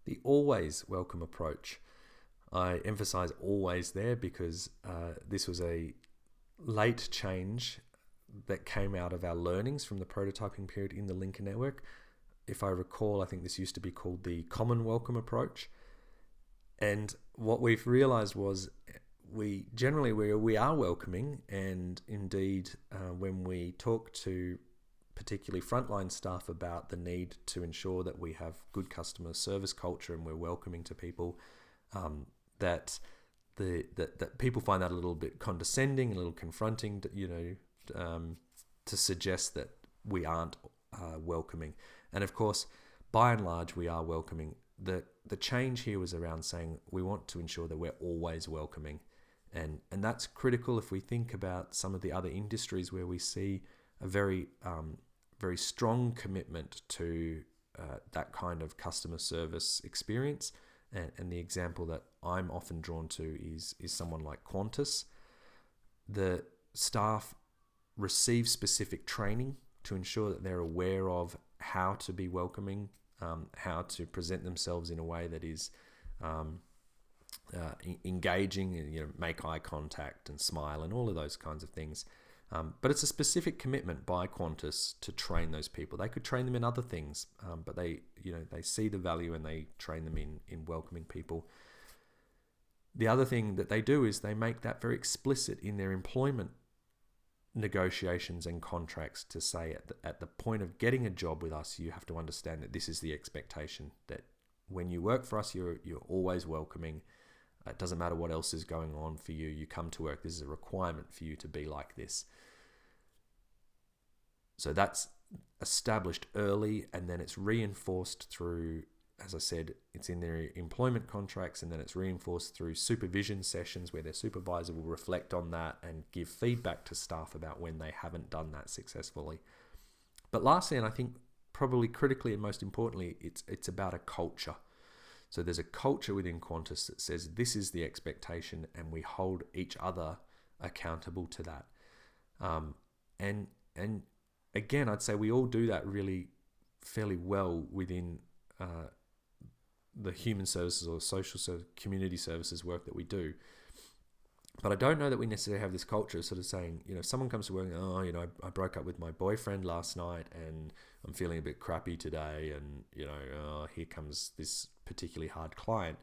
The always welcome approach. I emphasize always there because this was a late change that came out of our learnings from the prototyping period in the Lincoln Network. If I recall, I think this used to be called the common welcome approach. And what we've realized was we are welcoming, and indeed when we talk to particularly frontline staff about the need to ensure that we have good customer service culture and we're welcoming to people, that people find that a little bit condescending, a little confronting, to suggest that we aren't welcoming. And of course, by and large, we are welcoming. The change here was around saying we want to ensure that we're always welcoming. And that's critical if we think about some of the other industries where we see a very strong commitment to that kind of customer service experience. And the example that I'm often drawn to is someone like Qantas. The staff receive specific training to ensure that they're aware of how to be welcoming, how to present themselves in a way that is engaging, and make eye contact and smile and all of those kinds of things. But it's a specific commitment by Qantas to train those people. They could train them in other things, but they see the value and they train them in welcoming people. The other thing that they do is they make that very explicit in their employment negotiations and contracts to say at the point of getting a job with us, you have to understand that this is the expectation, that when you work for us, you're always welcoming. It doesn't matter what else is going on for you. You come to work. This is a requirement for you to be like this. So that's established early, and then it's reinforced through, as I said, it's in their employment contracts, and then it's reinforced through supervision sessions where their supervisor will reflect on that and give feedback to staff about when they haven't done that successfully. But lastly, and I think probably critically and most importantly, it's about a culture. So there's a culture within Qantas that says this is the expectation, and we hold each other accountable to that. And again, I'd say we all do that really fairly well within the human services or social community services work that we do. But I don't know that we necessarily have this culture of sort of saying, if someone comes to work, I broke up with my boyfriend last night and I'm feeling a bit crappy today, and here comes this particularly hard client.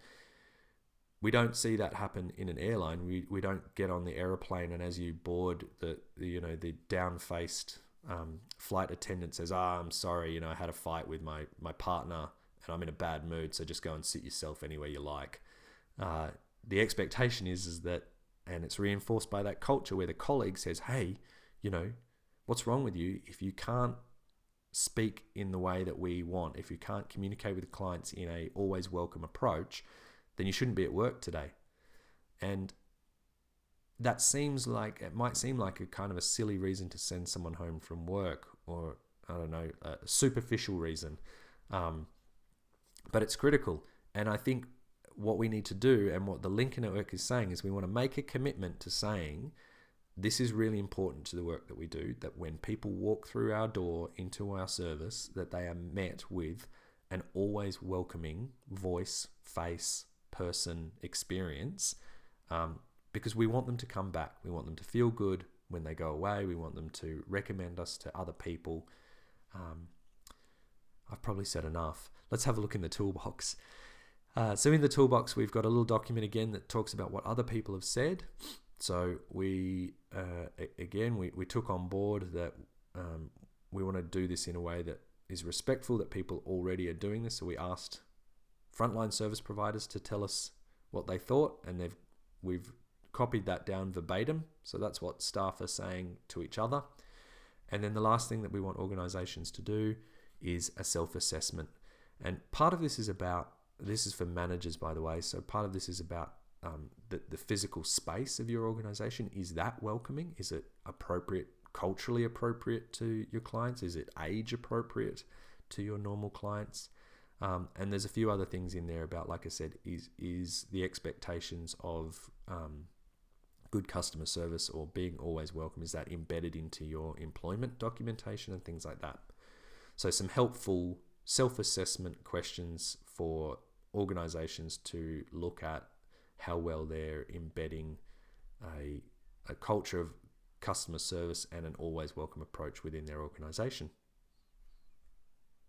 We don't see that happen in an airline. We don't get on the aeroplane, and as you board, the down-faced flight attendant says, I'm sorry, I had a fight with my partner and I'm in a bad mood, so just go and sit yourself anywhere you like. The expectation is that, and it's reinforced by that culture where the colleague says, hey, what's wrong with you? If you can't speak in the way that we want, if you can't communicate with clients in a always welcome approach, then you shouldn't be at work today. And that might seem like a kind of a silly reason to send someone home from work, or I don't know, a superficial reason. But it's critical. And I think what we need to do, and what the Lincoln Network is saying, is we want to make a commitment to saying this is really important to the work that we do, that when people walk through our door into our service, that they are met with an always welcoming voice, face, person experience, because we want them to come back. We want them to feel good when they go away. We want them to recommend us to other people. I've probably said enough. Let's have a look in the toolbox. So in the toolbox, we've got a little document again that talks about what other people have said. So we took on board that we want to do this in a way that is respectful, that people already are doing this. So we asked frontline service providers to tell us what they thought, and we've copied that down verbatim. So that's what staff are saying to each other. And then the last thing that we want organizations to do is a self-assessment. And part of this is for managers, by the way. So part of this is about the physical space of your organization. Is that welcoming? Is it appropriate, culturally appropriate to your clients? Is it age appropriate to your normal clients? And there's a few other things in there about, like I said, is the expectations of good customer service or being always welcome, is that embedded into your employment documentation and things like that. So some helpful self-assessment questions for organizations to look at how well they're embedding a culture of customer service and an always welcome approach within their organization.